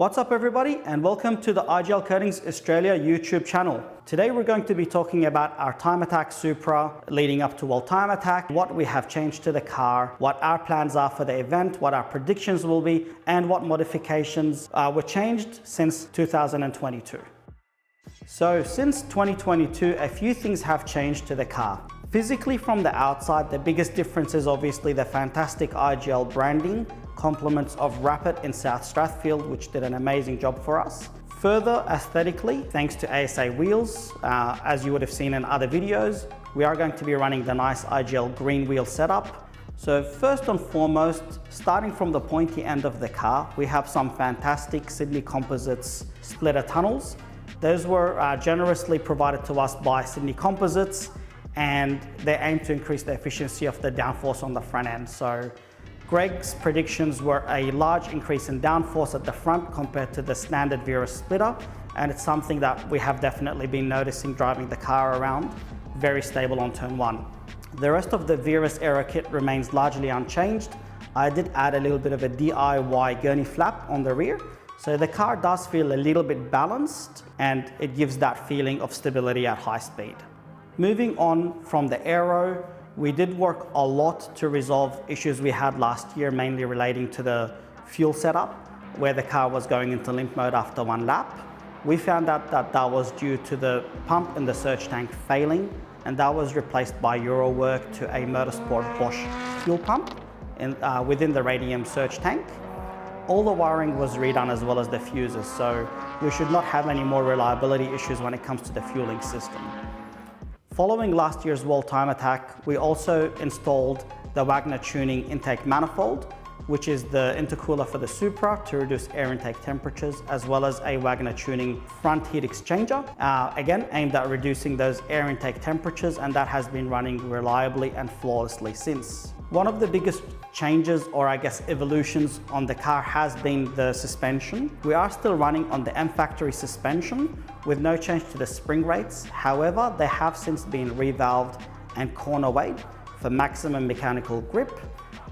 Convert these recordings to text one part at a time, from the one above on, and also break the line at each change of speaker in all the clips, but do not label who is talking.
What's up everybody, and welcome to the IGL Coatings Australia YouTube channel. Today we're going to be talking about our Time Attack Supra leading up to World Time Attack, what we have changed to the car, what our plans are for the event, what our predictions will be, and what modifications were changed since 2022. So since 2022, a few things have changed to the car. Physically from the outside, the biggest difference is obviously the fantastic IGL branding, compliments of Rapid in South Strathfield, which did an amazing job for us. Further, aesthetically, thanks to ASA wheels, as you would have seen in other videos, we are going to be running the nice IGL green wheel setup. So first and foremost, starting from the pointy end of the car, we have some fantastic Sydney Composites splitter tunnels. Those were generously provided to us by Sydney Composites, and they aim to increase the efficiency of the downforce on the front end. So Greg's predictions were a large increase in downforce at the front compared to the standard Vera splitter, and it's something that we have definitely been noticing driving the car around. Very stable on turn one. The rest of the Vera's aero kit remains largely unchanged. I did add a little bit of a DIY gurney flap on the rear, so the car does feel a little bit balanced and it gives that feeling of stability at high speed. Moving on from the aero, we did work a lot to resolve issues we had last year, mainly relating to the fuel setup, where the car was going into limp mode after one lap. We found out that that was due to the pump in the surge tank failing, and that was replaced by Euro work to a Motorsport Bosch fuel pump within the radium surge tank. All the wiring was redone as well as the fuses, so we should not have any more reliability issues when it comes to the fueling system. Following last year's World Time Attack, we also installed the Wagner tuning intake manifold, which is the intercooler for the Supra to reduce air intake temperatures, as well as a Wagner tuning front heat exchanger, again aimed at reducing those air intake temperatures, and that has been running reliably and flawlessly since. One of the biggest changes, or I guess evolutions on the car, has been the suspension. We are still running on the M factory suspension with no change to the spring rates. However, they have since been revalved and corner weighed for maximum mechanical grip.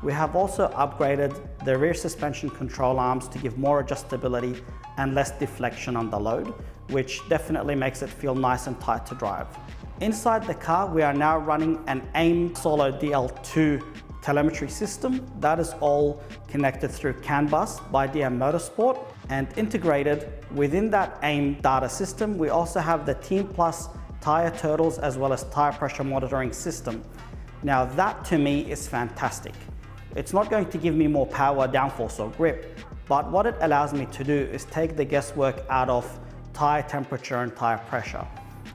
We have also upgraded the rear suspension control arms to give more adjustability and less deflection on the load, which definitely makes it feel nice and tight to drive. Inside the car, we are now running an AIM Solo DL2 telemetry system that is all connected through CAN bus by DM Motorsport, and integrated within that AIM data system, we also have the Team Plus tire turtles as well as tire pressure monitoring system. Now that to me is fantastic. It's not going to give me more power, downforce or grip, but what it allows me to do is take the guesswork out of tire temperature and tire pressure.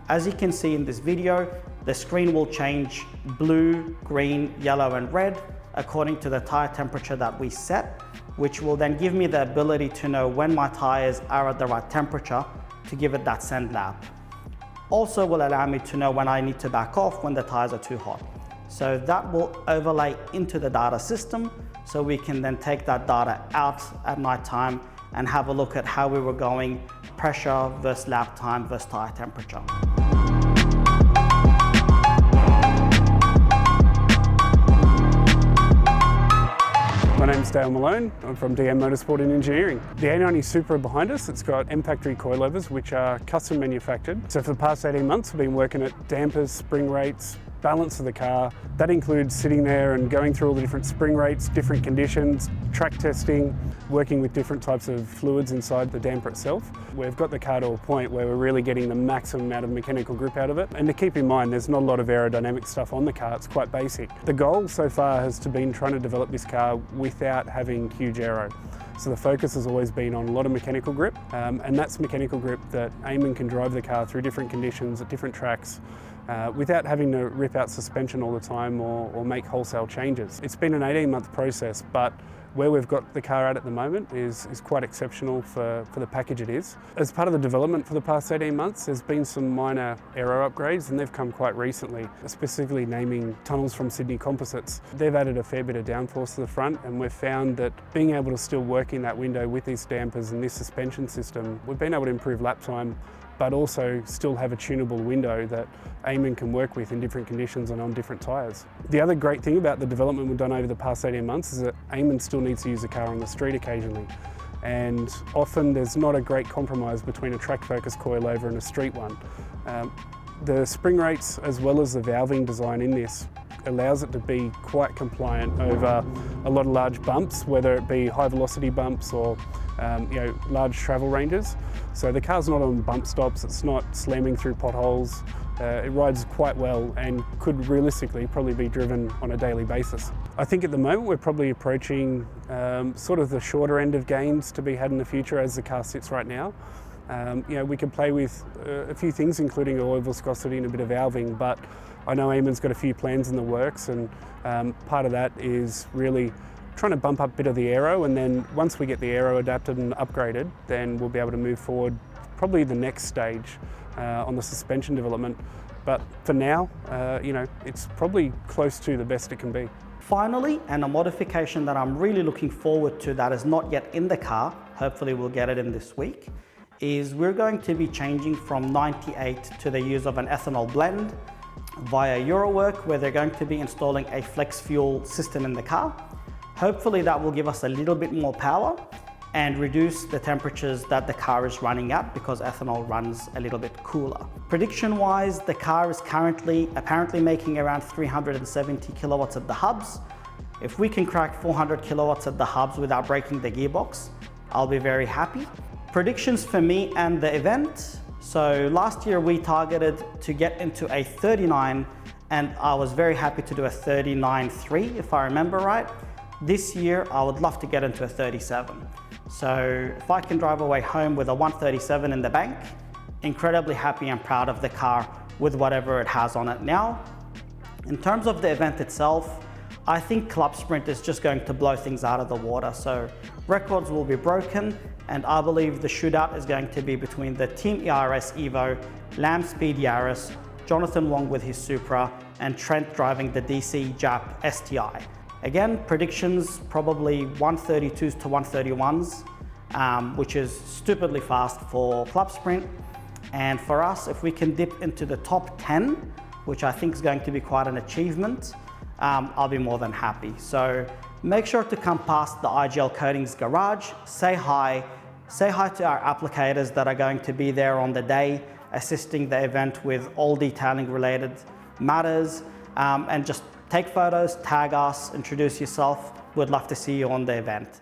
As you can see in this video, the screen will change blue, green, yellow and red according to the tire temperature that we set, which will then give me the ability to know when my tires are at the right temperature to give it that send lap. Also will allow me to know when I need to back off when the tires are too hot. So that will overlay into the data system, so we can then take that data out at night time and have a look at how we were going, pressure versus lap time versus tire temperature.
My name's Dale Malone. I'm from DM Motorsport and Engineering. The A90 Supra behind us, it's got M factory coilovers which are custom manufactured. So for the past 18 months we've been working at dampers, spring rates, balance of the car. That includes sitting there and going through all the different spring rates, different conditions, track testing, working with different types of fluids inside the damper itself. We've got the car to a point where we're really getting the maximum amount of mechanical grip out of it. And to keep in mind, there's not a lot of aerodynamic stuff on the car, it's quite basic. The goal so far has been trying to develop this car without having huge aero. So the focus has always been on a lot of mechanical grip, and that's mechanical grip that Eamon can drive the car through different conditions at different tracks without having to rip out suspension all the time or make wholesale changes. It's been an 18-month process, but where we've got the car at the moment is quite exceptional for the package it is. As part of the development for the past 18 months, there's been some minor aero upgrades, and they've come quite recently, specifically naming tunnels from Sydney Composites. They've added a fair bit of downforce to the front, and we've found that being able to still work in that window with these dampers and this suspension system, we've been able to improve lap time, but also still have a tunable window that Eamon can work with in different conditions and on different tyres. The other great thing about the development we've done over the past 18 months is that Eamon still needs to use the car on the street occasionally. and often there's not a great compromise between a track focus coilover and a street one. The spring rates as well as the valving design in this allows it to be quite compliant over a lot of large bumps, whether it be high velocity bumps or large travel ranges. So the car's not on bump stops, it's not slamming through potholes. It rides quite well and could realistically probably be driven on a daily basis. I think at the moment we're probably approaching sort of the shorter end of gains to be had in the future as the car sits right now. We can play with a few things, including oil viscosity and a bit of valving, but I know Eamon's got a few plans in the works, and part of that is really trying to bump up a bit of the aero, and then once we get the aero adapted and upgraded, then we'll be able to move forward probably the next stage on the suspension development. But for now, it's probably close to the best it can be.
Finally, and a modification that I'm really looking forward to that is not yet in the car, hopefully we'll get it in this week, is we're going to be changing from 98 to the use of an ethanol blend via Eurowork, where they're going to be installing a flex fuel system in the car. Hopefully that will give us a little bit more power and reduce the temperatures that the car is running at, because ethanol runs a little bit cooler. Prediction wise, the car is currently apparently making around 370 kilowatts at the hubs. If we can crack 400 kilowatts at the hubs without breaking the gearbox, I'll be very happy. Predictions for me and the event. So last year we targeted to get into a 39, and I was very happy to do a 39.3 if I remember right. This year I would love to get into a 37. So if I can drive away home with a 137 in the bank, incredibly happy and proud of the car with whatever it has on it now. In terms of the event itself, I think Club Sprint is just going to blow things out of the water. So records will be broken, and I believe the shootout is going to be between the Team ERS Evo, Lamb Speed Yaris, Jonathan Wong with his Supra, and Trent driving the DC Jap STI. Again, predictions probably 132s to 131s, which is stupidly fast for Club Sprint. And for us, if we can dip into the top 10, which I think is going to be quite an achievement, I'll be more than happy. So make sure to come past the IGL Coatings garage, say hi to our applicators that are going to be there on the day, assisting the event with all detailing related matters, and just take photos, tag us, introduce yourself. We'd love to see you on the event.